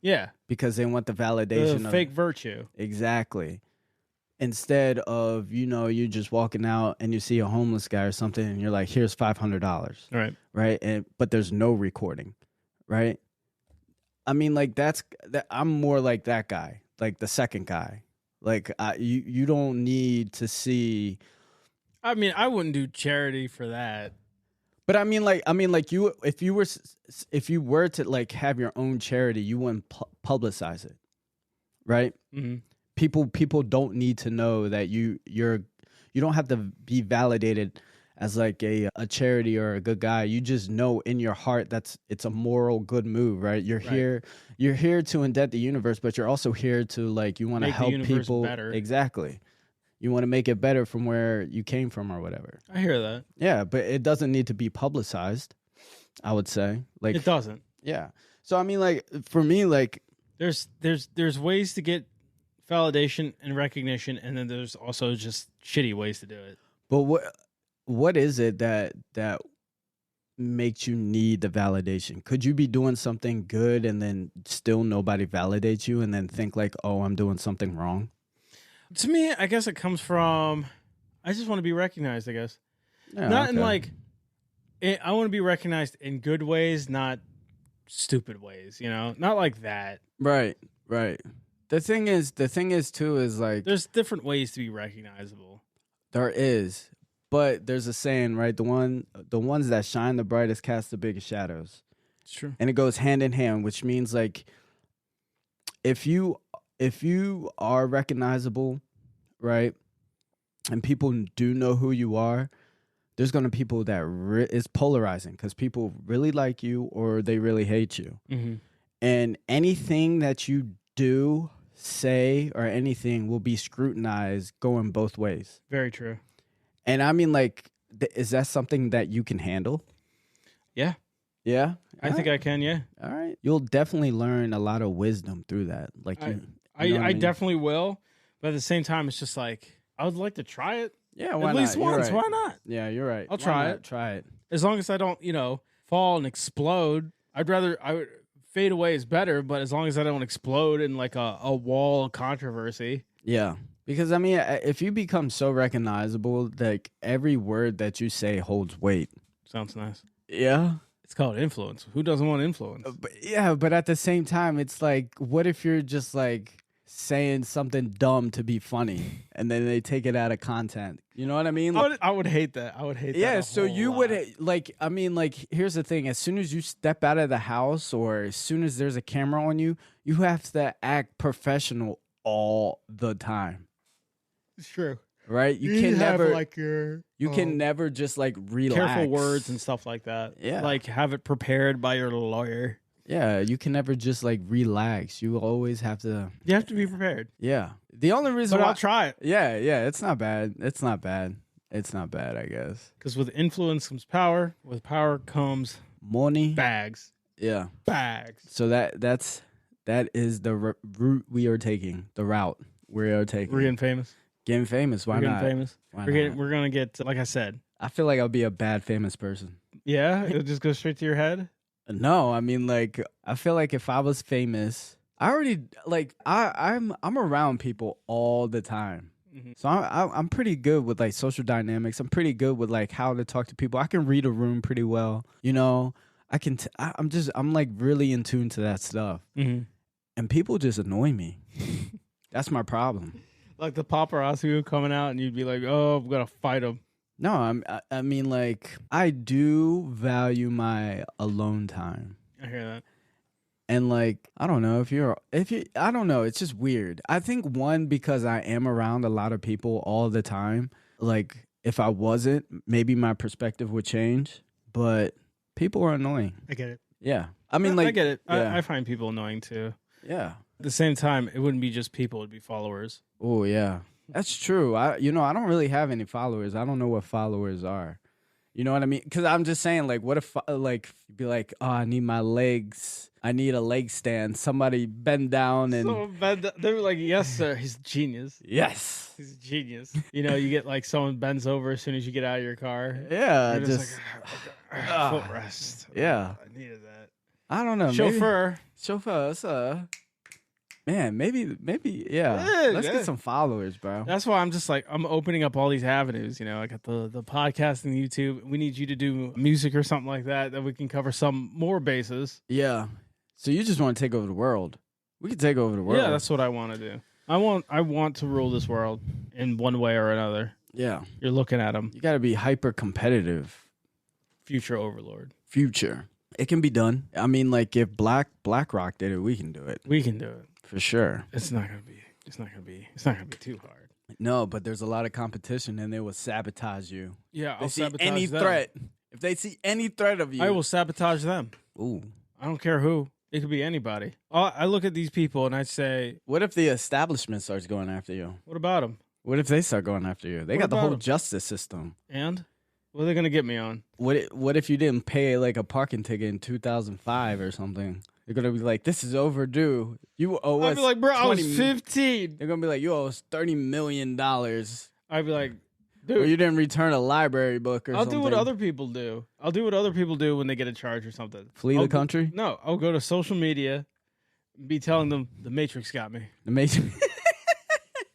Yeah. Because they want the validation the of fake virtue. Exactly. Instead of, you just walking out and you see a homeless guy or something and you're like, here's $500. Right. Right. But there's no recording. Right. I mean, like, I'm more like that guy, like the second guy. Like, you don't need to see. I mean, I wouldn't do charity for that. But I mean, like you, if you were to like have your own charity, you wouldn't publicize it. Right. Mm-hmm. People don't need to know that you don't have to be validated as like a charity or a good guy. You just know in your heart it's a moral good move, right? You're here to indent the universe, but you're also here to, like, you want to help people better. Exactly. You want to make it better from where you came from or whatever. I hear that. Yeah, but it doesn't need to be publicized, I would say. Like, it doesn't. Yeah. So I mean, like, for me, like, there's ways to get validation and recognition, and then there's also just shitty ways to do it. But what is it that makes you need the validation? Could you be doing something good and then still nobody validates you and then think like, oh, I'm doing something wrong? To me, I guess it comes from, I just want to be recognized, I guess. Yeah, not in like, I want to be recognized in good ways, not stupid ways, not like that. Right. The thing is too, is like, there's different ways to be recognizable. There is, but there's a saying, right? The ones that shine the brightest cast the biggest shadows. It's true. And it goes hand in hand, which means, like, if you are recognizable, right, and people do know who you are, there's going to be people that is polarizing, because people really like you or they really hate you. Mm-hmm. And anything that you do, say, or anything will be scrutinized going both ways. Very true. And I mean, like, is that something that you can handle? Yeah. Yeah? I think I can, yeah. All right. You'll definitely learn a lot of wisdom through that. Like, I definitely will. But at the same time, it's just like, I would like to try it. Yeah, why at least not? once. Right. Why not? Yeah, you're right. I'll try it. Try it. As long as I don't, fall and explode. I would fade away is better, but as long as I don't explode in like a wall of controversy. Yeah. Because, I mean, if you become so recognizable, like, every word that you say holds weight. Sounds nice. Yeah. It's called influence. Who doesn't want influence? But at the same time, it's like, what if you're just like saying something dumb to be funny and then they take it out of content? You know what I mean? I would hate that. I would hate that. Yeah, so you would, like, I mean, like, here's the thing. As soon as you step out of the house or as soon as there's a camera on you, you have to act professional all the time. It's true. Right? You can never, like your, can never just like relax. Careful words and stuff like that. Yeah. Like have it prepared by your lawyer. Yeah, you can never just like relax. You always have to. You have to be prepared. Yeah. The only reason But I'll try it. Yeah, it's not bad. It's not bad. It's not bad, I guess. Because with influence comes power. With power comes money. Bags. Yeah. Bags. So that is the route we are taking. The route we are taking. We're getting famous. Getting famous. Why not? Famous. We're gonna get, like I said. I feel like I'll be a bad famous person. Yeah, it'll just go straight to your head. No, I mean, like, I feel like if I was famous, I already like I'm around people all the time. Mm-hmm. So I'm pretty good with like social dynamics. I'm pretty good with like how to talk to people. I can read a room pretty well. You know, I can. I'm like really in tune to that stuff. Mm-hmm. And people just annoy me. That's my problem. Like the paparazzi who coming out, and you'd be like, "Oh, I'm gonna fight them." No, I mean, like, I do value my alone time. I hear that. And like, I don't know if you, I don't know. It's just weird. I think one, because I am around a lot of people all the time. Like, if I wasn't, maybe my perspective would change. But people are annoying. I get it. Yeah, I mean, like, I get it. Yeah. I find people annoying too. Yeah. At the same time, it wouldn't be just people; it'd be followers. Oh yeah, that's true. I don't really have any followers. I don't know what followers are. You know what I mean? Because I'm just saying, like, what if, like, you'd be like, oh, I need my legs. I need a leg stand. Somebody bend down and... They were like, yes, sir. He's a genius. Yes. He's a genius. You know, you get, like, someone bends over as soon as you get out of your car. Yeah. Just like, footrest. Yeah. I needed that. I don't know. Chauffeur. Chauffeur. Man, maybe, yeah. Let's get some followers, bro. That's why I'm just like, I'm opening up all these avenues. You know, I got the podcast and YouTube. We need you to do music or something like that we can cover some more bases. Yeah. So you just want to take over the world? We can take over the world. Yeah, that's what I want to do. I want to rule this world in one way or another. Yeah. You're looking at them. You got to be hyper competitive. Future overlord. Future. It can be done. I mean, like, if BlackRock did it, we can do it. We can do it. For sure. It's not gonna be too hard. No, but there's a lot of competition and they will sabotage you. Yeah, I'll sabotage any them. Threat. If they see any threat of you, I will sabotage them. Ooh. I don't care who. It could be anybody. I look at these people and I say, what if the establishment starts going after you? What about them? What if they start going after you? They got the whole justice system. And what are they gonna get me on? What if you didn't pay like a parking ticket in 2005 or something? They're going to be like, this is overdue. You owe us. I'd be like, bro, I was 15. They're going to be like, you owe us $30 million. I'd be like, dude. Or you didn't return a library book or something. I'll do what other people do. I'll do what other people do when they get a charge or something. Flee the country? No, I'll go to social media and be telling them the Matrix got me. The Matrix?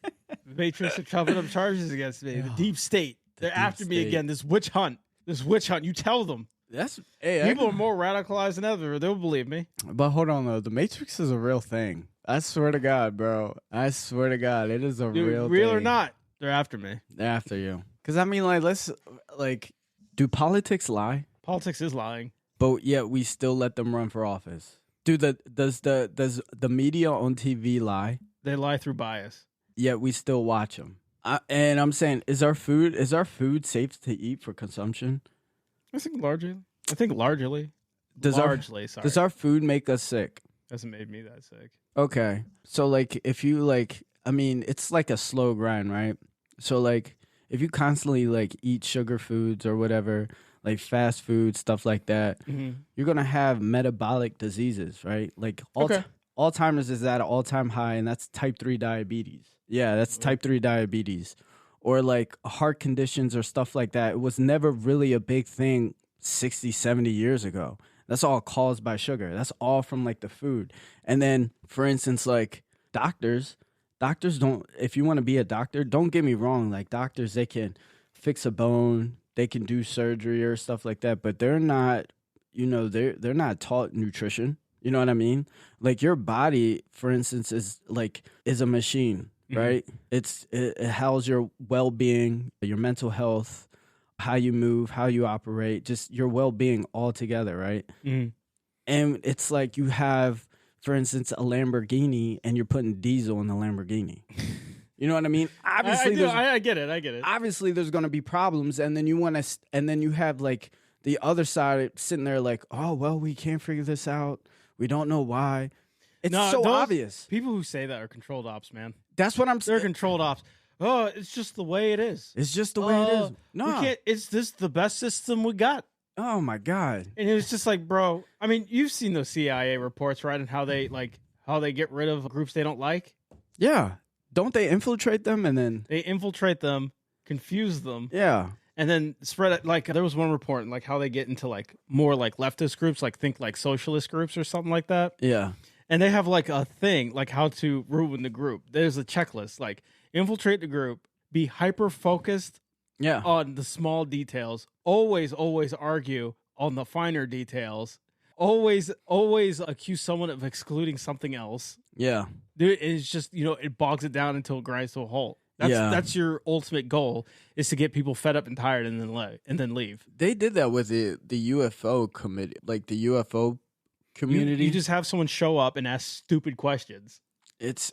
The Matrix are trumping up charges against me. The deep state. They're after me again. This witch hunt. You tell them. People are more radicalized than ever. They'll believe me. But hold on, though. The Matrix is a real thing. I swear to God, bro. I swear to God. It is a real thing. Real or not, they're after me. They're after you. Because, I mean, like, do politics lie? Politics is lying. But yet we still let them run for office. Does the media on TV lie? They lie through bias. Yet we still watch them. And I'm saying, is our food safe to eat for consumption? I think largely. Does our food make us sick? Hasn't made me that sick. Okay. So, like, if you, like, I mean, it's like a slow grind, right? So, like, if you constantly, like, eat sugar foods or whatever, like fast food, stuff like that, you're going to have metabolic diseases, right? Like, Alzheimer's is at an all-time high, and that's type 3 diabetes. Yeah, that's type 3 diabetes. Or like heart conditions or stuff like that. It was never really a big thing 60, 70 years ago. That's all caused by sugar. That's all from like the food. And then, for instance, like doctors don't, if you want to be a doctor, don't get me wrong. Like doctors, they can fix a bone, they can do surgery or stuff like that, but they're not, they're not taught nutrition. You know what I mean? Like your body, for instance, is a machine. Right? It houses your well-being, your mental health, how you move, how you operate, just your well-being all together, right? And it's like you have, for instance, a Lamborghini and you're putting diesel in the Lamborghini. You know what I mean? Obviously, I get it. Obviously, there's going to be problems, and then you have like the other side sitting there like, oh well, we can't figure this out. We don't know why. It's No, so obvious. People who say that are controlled ops, man. That's what I'm saying. They're controlled ops. Oh, it's just the way it is. It's just the way it is. No, we can't. Is this the best system we got? Oh my God. And it was just like, bro. I mean, you've seen those CIA reports, right? And how they get rid of groups they don't like. Yeah. Don't they infiltrate them and then they infiltrate them, confuse them? Yeah. And then spread it. Like there was one report, like how they get into like more like leftist groups, like think like socialist groups or something like that. Yeah. And they have like a thing, like how to ruin the group. There's a checklist, like infiltrate the group, be hyper focused on the small details, always argue on the finer details, always accuse someone of excluding something else. Yeah. Dude, it's just, it bogs it down until it grinds to a halt. That's your ultimate goal, is to get people fed up and tired and then leave. They did that with the UFO committee, like the UFO community. You just have someone show up and ask stupid questions. It's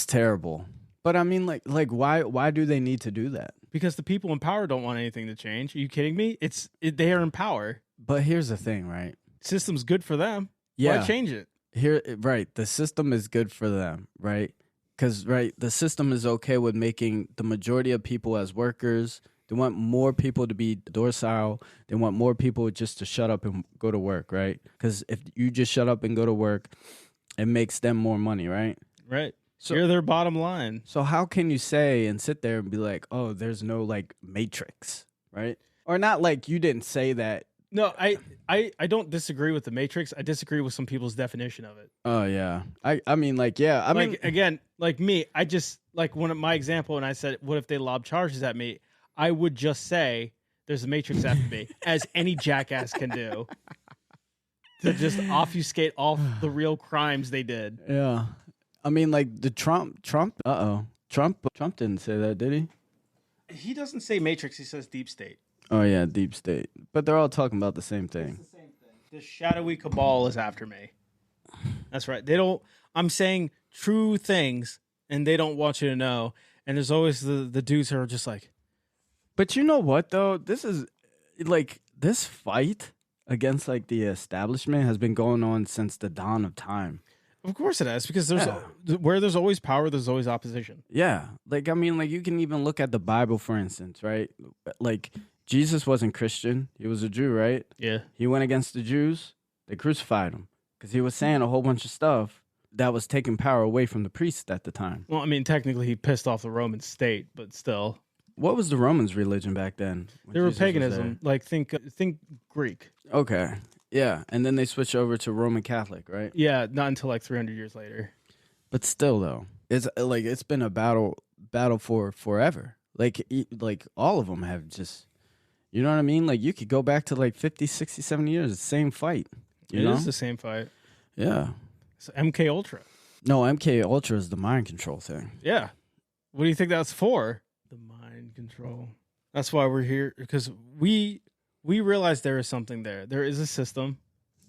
terrible. But I mean, like why do they need to do that? Because the people in power don't want anything to change. Are you kidding me? They are in power. But here's the thing, right? System's good for them. Yeah. Why change it? The system is good for them, right? Because, the system is okay with making the majority of people as workers. They want more people to be docile. They want more people just to shut up and go to work, right? Because if you just shut up and go to work, it makes them more money, right? Right. So you're their bottom line. So how can you say and sit there and be like, oh, there's no, matrix, right? Or not like you didn't say that. No, I don't disagree with the Matrix. I disagree with some people's definition of it. Oh yeah, I mean again, like me, I just like my example when I said, what if they lob charges at me? I would just say there's a Matrix after me, as any jackass can do, to just obfuscate all the real crimes they did. Yeah, I mean the Trump. Trump didn't say that, did he? He doesn't say Matrix. He says deep state. Oh, yeah, deep state. But they're all talking about the same thing. It's the same thing. The shadowy cabal is after me. That's right. I'm saying true things, and they don't want you to know. And there's always the dudes who are just like... But you know what, though? This is, this fight against, the establishment has been going on since the dawn of time. Of course it has, because where there's always power, there's always opposition. Yeah. you can even look at the Bible, for instance, right? Jesus wasn't Christian. He was a Jew, right? Yeah. He went against the Jews. They crucified him because he was saying a whole bunch of stuff that was taking power away from the priests at the time. Well, I mean, technically he pissed off the Roman state, but still. What was the Romans' religion back then? They were paganism. Think Greek. Okay. Yeah. And then they switched over to Roman Catholic, right? Yeah, not until 300 years later. But still, though, it's been a battle for forever. All of them have just... You know what I mean? You could go back to 50, 60, 70 years. It's the same fight. It is the same fight. Yeah. It's MK Ultra. No, MK Ultra is the mind control thing. Yeah. What do you think that's for? The mind control. That's why we're here, because we realize there is something there. There is a system.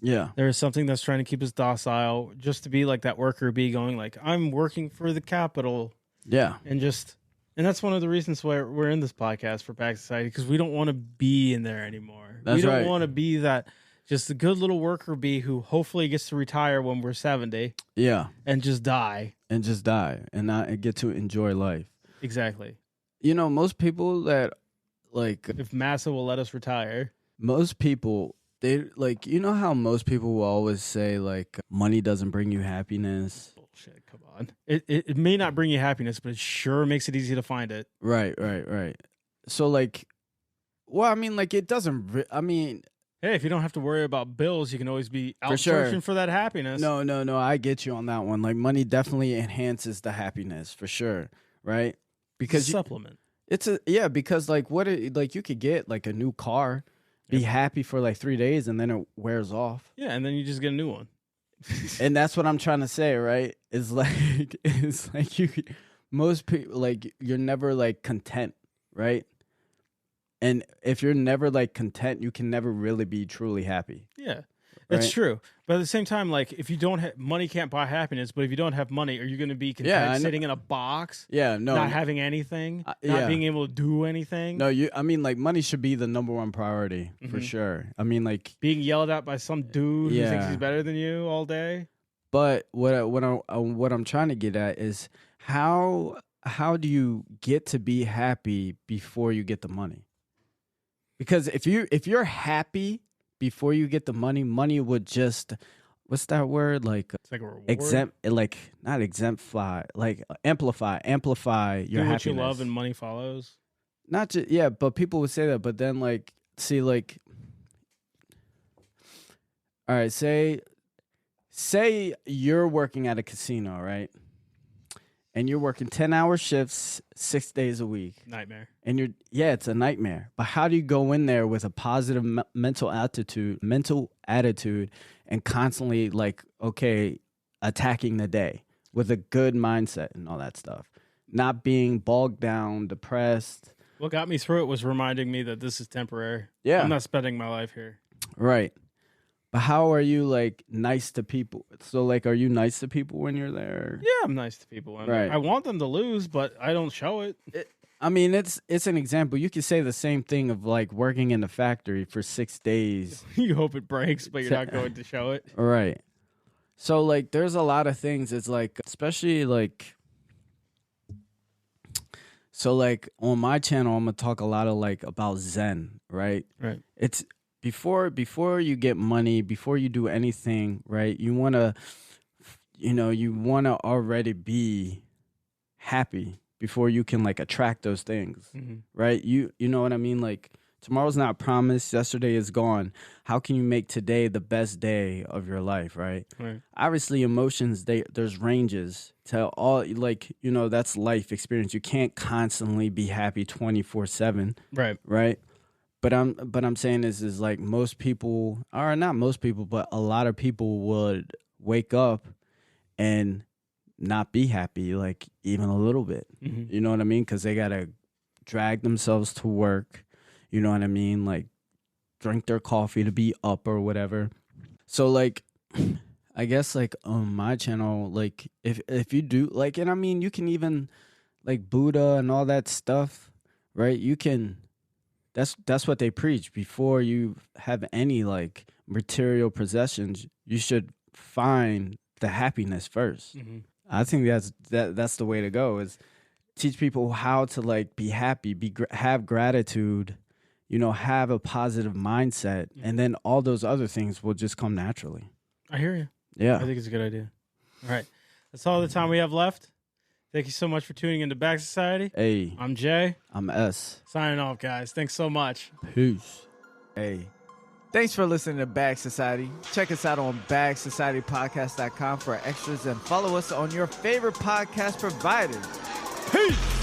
Yeah. There is something that's trying to keep us docile, just to be like that worker bee going I'm working for the capital. Yeah. And that's one of the reasons why we're in this podcast for Pack Society, because we don't want to be in there anymore. We don't want to be that just a good little worker bee who hopefully gets to retire when we're 70. Yeah. And just die. And not get to enjoy life. Exactly. Most people that if Massa will let us retire. Most people, they how most people will always say money doesn't bring you happiness. Bullshit, come on. It may not bring you happiness, but it sure makes it easy to find it. Right. So it doesn't, hey, if you don't have to worry about bills, you can always be out searching for that happiness. No, I get you on that one. Money definitely enhances the happiness for sure, right? Because supplement. Because you could get a new car, be happy for 3 days, and then it wears off. Yeah, and then you just get a new one. And that's what I'm trying to say, right? Most people, you're never content, right? And if you're never content, you can never really be truly happy. Yeah. That's right? true. But at the same time, like, if you don't have money, can't buy happiness. But if you don't have money, are you going to be content sitting in a box? Yeah, no, not having anything, not yeah. being able to do anything. No, I mean, like, money should be the number one priority for sure. I mean, like, being yelled at by some dude who thinks he's better than you all day. But what I'm trying to get at is how do you get to be happy before you get the money? Because if you're happy before you get the money, money would just, what's that word? Like, it's like a reward? Not exemplify, like amplify your do what happiness. You love and money follows. Not just, yeah, but people would say that, but then like, see, like, all right, say you're working at a casino, right? And you're working 10-hour shifts 6 days a week. Nightmare. And it's a nightmare. But how do you go in there with a positive mental attitude, and constantly like, okay, attacking the day with a good mindset and all that stuff? Not being bogged down, depressed. What got me through it was reminding me that this is temporary. Yeah. I'm not spending my life here. Right. But how are you, like, nice to people? So, like, are you nice to people when you're there? Yeah, I'm nice to people. Right. I want them to lose, but I don't show it. I mean, it's an example. You could say the same thing of, like, working in the factory for 6 days. You hope it breaks, but you're not going to show it. Right. So, like, there's a lot of things. It's, like, especially, like... So, like, on my channel, I'm going to talk a lot of, like, about Zen, right? Right. It's... Before you get money, before you do anything, right? You want to already be happy before you can like attract those things, right? You know what I mean? Like tomorrow's not promised. Yesterday is gone. How can you make today the best day of your life, right? Right. Obviously, emotions, there's ranges to all, like, you know, that's life experience. You can't constantly be happy 24/7. Right. Right. But I'm saying is like most people, or not most people, but a lot of people would wake up and not be happy, like even a little bit. You know what I mean? Because they gotta drag themselves to work. You know what I mean? Like drink their coffee to be up or whatever. So like, I guess like on my channel, like if you do like, and I mean you can even like Buddha and all that stuff, right? You can. That's what they preach. Before you have any like material possessions, you should find the happiness first. I think that's the way to go. Is teach people how to like be happy, have gratitude, you know, have a positive mindset, and then all those other things will just come naturally. I hear you. Yeah, I think it's a good idea. All right, that's all the time we have left. Thank you so much for tuning into Bag Society. Hey. I'm Jay. I'm S. Signing off, guys. Thanks so much. Peace. Hey. Thanks for listening to Bag Society. Check us out on bagsocietypodcast.com for extras and follow us on your favorite podcast providers. Peace.